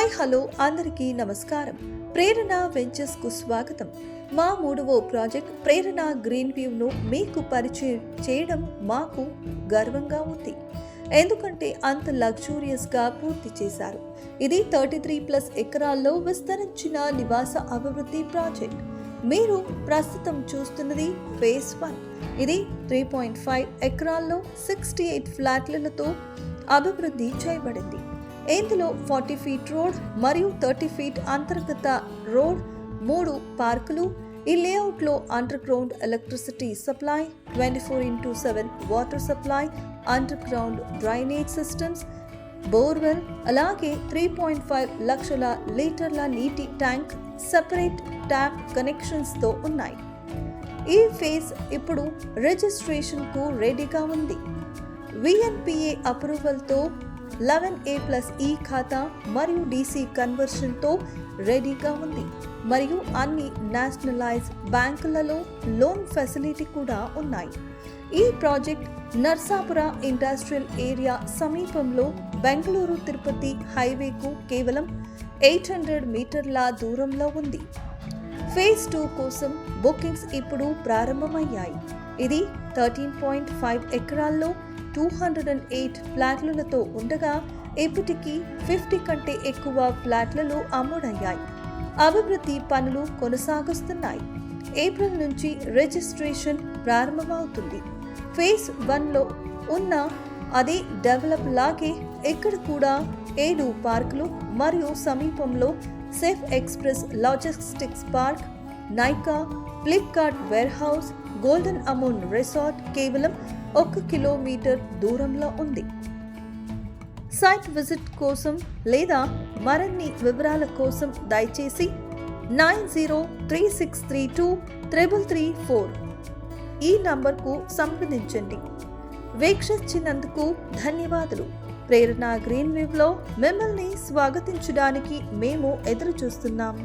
Hi hello అందరికీ నమస్కారం. ప్రేరణ ventures కు స్వాగతం. మా 3వ ప్రాజెక్ట్ ప్రేరణ గ్రీన్ వ్యూను మీకు పరిచయం చేయడం మాకు గర్వంగా ఉంది. ఎందుకంటే అంత లగ్జూరియస్ గా పూర్తి చేశారు. ఇది 33+ ఎకరాల్లో విస్తరించిన నివాస అభివృద్ధి ప్రాజెక్ట్. మీరు ప్రస్తుతం చూస్తున్నది ఫేజ్ 1. ఇది 3.5 ఎకరాల్లో 68 ఫ్లాట్లతో అభివృద్ధి చేయబడింది. ఇందులో 40 ఫీట్ రోడ్ మరియు 30 ఫీట్ అంతర్గత రోడ్, 3 పార్కులు. ఈ లేఅవుట్లో under ground electricity supply, 24/7 water supply, under ground drainage systems, borewell, అలాగే 3.5 లక్షల లీటర్ల నీటి ట్యాంక్, సెపరేట్ ట్యాప్ కనెక్షన్స్తో ఉన్నాయి. ఈ ఫేజ్ ఇప్పుడు రిజిస్ట్రేషన్కు రెడీగా ఉంది. VNPA అప్రూవల్తో 11A+E ఖాతా మరియు DC కన్వర్షన్తో రెడీగా ఉంది. మరియు అన్ని నేషనలైజ్ బ్యాంకులలో లోన్ ఫెసిలిటీ కూడా ఉన్నాయి. ఈ ప్రాజెక్ట్ నర్సాపుర ఇండస్ట్రియల్ ఏరియా సమీపంలో బెంగళూరు తిరుపతి హైవేకు కేవలం 800 మీటర్ల దూరంలో ఉంది. ఫేజ్ 2 కోసం బుకింగ్స్ ఇప్పుడు ప్రారంభమయ్యాయి. ఇది 13.5 ఎకరాల్లో 208 ఫ్లాట్లతో ఉండగా ఇప్పటికీ 50 కంటే ఎక్కువ ఫ్లాట్లలో అమ్ముడయ్యాయి. అభివృద్ధి పనులు కొనసాగుతున్నాయి. ఏప్రిల్ నుంచి రిజిస్ట్రేషన్ ప్రారంభమవుతుంది. ఫేజ్ 1లో ఉన్న అదే డెవలప్ లాగే ఇక్కడ కూడా 7 పార్కులు మరియు సమీపంలో safe express logistics park, Nykaa, Flipkart warehouse, golden అమూన్ రిసార్ట్ కేవలం 1 కిలోమీటర్ దూరంలో ఉంది. సైట్ విజిట్ కోసం లేదా మరిన్ని వివరాల కోసం దయచేసి 9036323334 ఈ నంబర్కు సంప్రదించండి. వీక్షించినందుకు ధన్యవాదాలు. ప్రేరణ గ్రీన్ వ్యూలో మిమ్మల్ని స్వాగతించడానికి మేము ఎదురు చూస్తున్నాము.